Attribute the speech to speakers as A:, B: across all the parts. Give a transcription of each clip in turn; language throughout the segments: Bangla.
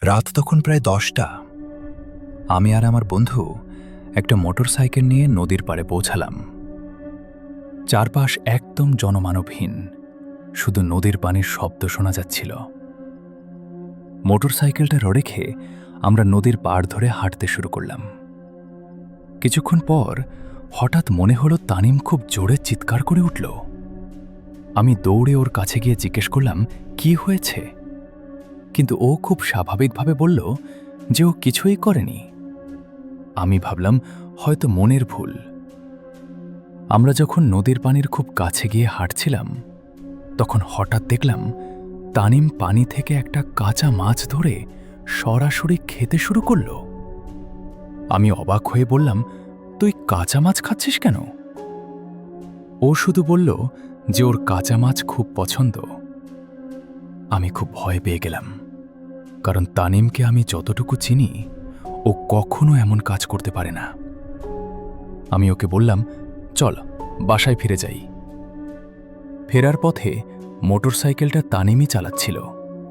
A: রাত তখন প্রায় 10টা। আমি আর আমার বন্ধু একটা মোটরসাইকেল নিয়ে নদীর পাড়ে পৌঁছালাম। চারপাশ একদম জনমানবহীন, শুধু নদীর পানির শব্দ শোনা যাচ্ছিল। মোটরসাইকেলটা রেখে আমরা নদীর পাড় ধরে হাঁটতে শুরু করলাম। কিছুক্ষণ পর হঠাৎ মনে হলো তানিম খুব জোরে চিৎকার করে উঠল। আমি দৌড়ে ওর কাছে গিয়ে জিজ্ঞেস করলাম কি হয়েছে, কিন্তু ও খুব স্বাভাবিকভাবে বলল যে ও কিছুই করেনি। আমি ভাবলাম হয়তো মনের ভুল। আমরা যখন নদীর পানির খুব কাছে গিয়ে হাঁটছিলাম, তখন হঠাৎ দেখলাম তানিম পানি থেকে একটা কাঁচা মাছ ধরে সরাসরি খেতে শুরু করল। আমি অবাক হয়ে বললাম, তুই কাঁচা মাছ খাচ্ছিস কেন? ও শুধু বলল যে ওর কাঁচা মাছ খুব পছন্দ। আমি খুব ভয় পেয়ে গেলাম, কারণ তানিমকে আমি যতটুকু চিনি ও কখনো এমন কাজ করতে পারে না। আমি ওকে বললাম, চল বাসায় ফিরে যাই। ফেরার পথে মোটরসাইকেলটা তানিমই চালাচ্ছিল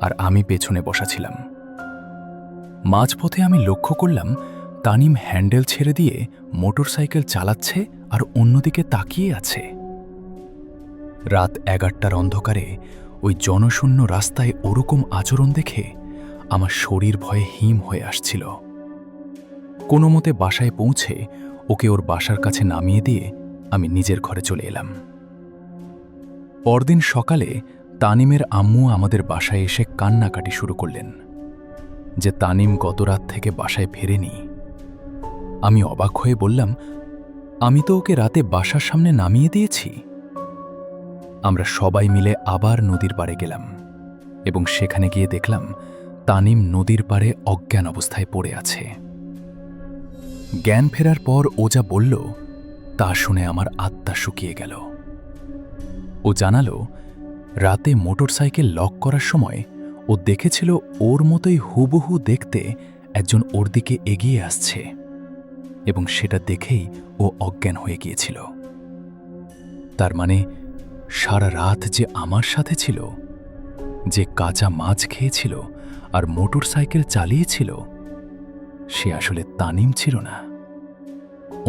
A: আর আমি পেছনে বসা ছিলাম। মাঝপথে আমি লক্ষ্য করলাম তানিম হ্যান্ডেল ছেড়ে দিয়ে মোটরসাইকেল চালাচ্ছে আর অন্যদিকে তাকিয়ে আছে। রাত 11টার অন্ধকারে ওই জনশূন্য রাস্তায় ওরকম আচরণ দেখে আমার শরীর ভয়ে হিম হয়ে আসছিল। কোনো মতে বাসায় পৌঁছে ওকে ওর বাসার কাছে নামিয়ে দিয়ে আমি নিজের ঘরে চলে এলাম। পরদিন সকালে তানিমের আম্মু আমাদের বাসায় এসে কান্নাকাটি শুরু করলেন যে তানিম গত রাত থেকে বাসায় ফেরেনি। আমি অবাক হয়ে বললাম, আমি তো ওকে রাতে বাসার সামনে নামিয়ে দিয়েছি। আমরা সবাই মিলে আবার নদীর পাড়ে গেলাম এবং সেখানে গিয়ে দেখলাম তানিম নদীর পাড়ে অজ্ঞান অবস্থায় পড়ে আছে। জ্ঞান ফেরার পর ও যা বলল তা শুনে আমার আত্মা শুকিয়ে গেল। ও জানালো, রাতে মোটরসাইকেল লক করার সময় ও দেখেছিল ওর মতোই হুবহু দেখতে একজন ওর দিকে এগিয়ে আসছে এবং সেটা দেখেই ও অজ্ঞান হয়ে গিয়েছিল। তার মানে সারা রাত যে আমার সাথে ছিল, যে কাঁচা মাছ খেয়েছিল আর মোটরসাইকেল চালিয়েছিল, সে আসলে তানিম ছিল না,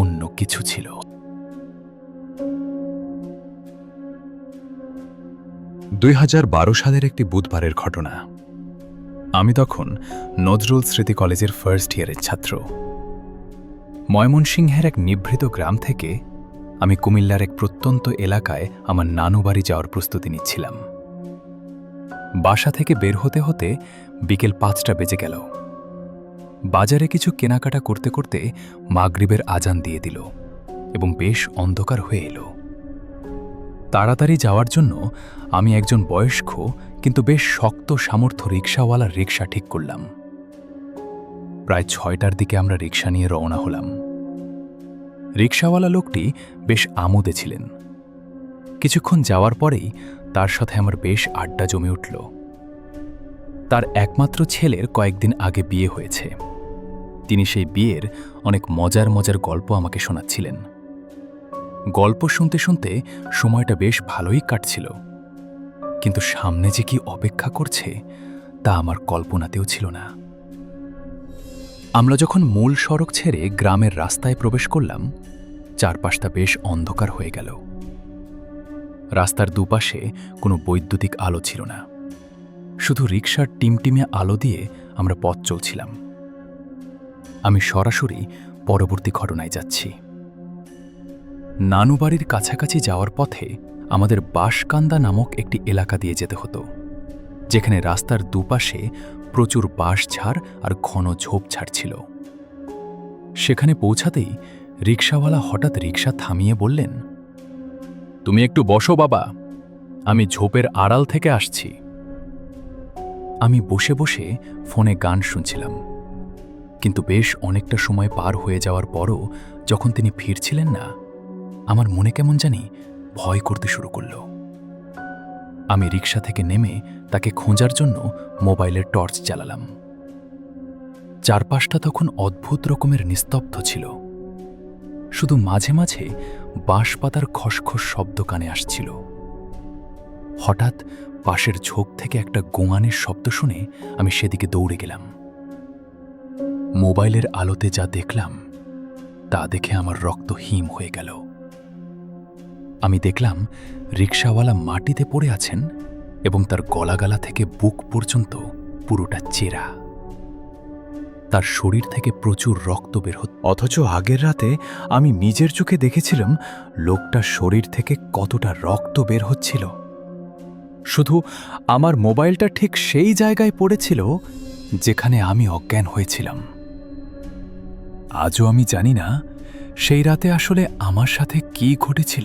A: অন্য কিছু ছিল। 2012 সালের একটি বুধবারের ঘটনা। আমি তখন নজরুল স্মৃতি কলেজের ফার্স্ট ইয়ারের ছাত্র। ময়মনসিংহের এক নিভৃত গ্রাম থেকে আমি কুমিল্লার এক প্রত্যন্ত এলাকায় আমার নানু বাড়ি যাওয়ার প্রস্তুতি নিচ্ছিলাম। বাসা থেকে বের হতে হতে বিকেল 5টা বেজে গেল। বাজারে কিছু কেনাকাটা করতে করতে মাগরিবের আজান দিয়ে দিল এবং বেশ অন্ধকার হয়ে এলো। তাড়াতাড়ি যাওয়ার জন্য আমি একজন বয়স্ক কিন্তু বেশ শক্ত সামর্থ্য রিকশাওয়ালার রিকশা ঠিক করলাম। প্রায় 6টার দিকে আমরা রিকশা নিয়ে রওনা হলাম। রিকশাওয়ালা লোকটি বেশ আমোদে ছিলেন। কিছুক্ষণ যাওয়ার পরেই তার সাথে আমার বেশ আড্ডা জমে উঠল। তার একমাত্র ছেলের কয়েকদিন আগে বিয়ে হয়েছে। তিনি সেই বিয়ের অনেক মজার মজার গল্প আমাকে শোনাচ্ছিলেন। গল্প শুনতে শুনতে সময়টা বেশ ভালোই কাটছিল, কিন্তু সামনে যে কি অপেক্ষা করছে তা আমার কল্পনাতেও ছিল না। আমরা যখন মূল সড়ক ছেড়ে গ্রামের রাস্তায় প্রবেশ করলাম, চারপাশটা বেশ অন্ধকার হয়ে গেল। রাস্তার দুপাশে কোনো বৈদ্যুতিক আলো ছিল না, শুধু রিকশার টিমটিমে আলো দিয়ে আমরা পথ চলছিলাম। আমি সরাসরি পরবর্তী ঘটনায় যাচ্ছি। নানু বাড়ির কাছাকাছি যাওয়ার পথে আমাদের বাঁশকান্দা নামক একটি এলাকা দিয়ে যেতে হতো, যেখানে রাস্তার দুপাশে প্রচুর বাঁশঝাড় আর ঘন ঝোপঝাড় ছিল। সেখানে পৌঁছাতেই রিকশাওয়ালা হঠাৎ রিকশা থামিয়ে বললেন, তুমি একটু বসো বাবা, আমি ঝোপের আড়াল থেকে আসছি। আমি বসে বসে ফোনে গান শুনছিলাম, কিন্তু বেশ অনেকটা সময় পার হয়ে যাওয়ার পরও যখন তিনি ফিরছিলেন না, আমার মনে কেমন জানি ভয় করতে শুরু করল। আমি রিকশা থেকে নেমে তাকে খোঁজার জন্য মোবাইলের টর্চ জ্বালালাম। চারপাশটা তখন অদ্ভুত রকমের নিস্তব্ধ ছিল, শুধু মাঝে মাঝে বাঁশপাতার খসখস শব্দ কানে আসছিল। হঠাৎ পাশের ঝোপ থেকে একটা গোঙানের শব্দ শুনে আমি সেদিকে দৌড়ে গেলাম। মোবাইলের আলোতে যা দেখলাম তা দেখে আমার রক্ত হিম হয়ে গেল। আমি দেখলাম রিকশাওয়ালা মাটিতে পড়ে আছেন এবং তার গলাগালা থেকে বুক পর্যন্ত পুরোটা চেরা। তার শরীর থেকে প্রচুর রক্ত বের হতো, অথচ আগের রাতে আমি নিজের চোখে দেখেছিলাম লোকটার শরীর থেকে কতটা রক্ত বের হচ্ছিল। শুধু আমার মোবাইলটা ঠিক সেই জায়গায় পড়েছিল যেখানে আমি অজ্ঞান হয়েছিলাম। আজও আমি জানি না সেই রাতে আসলে আমার সাথে কি ঘটেছিল।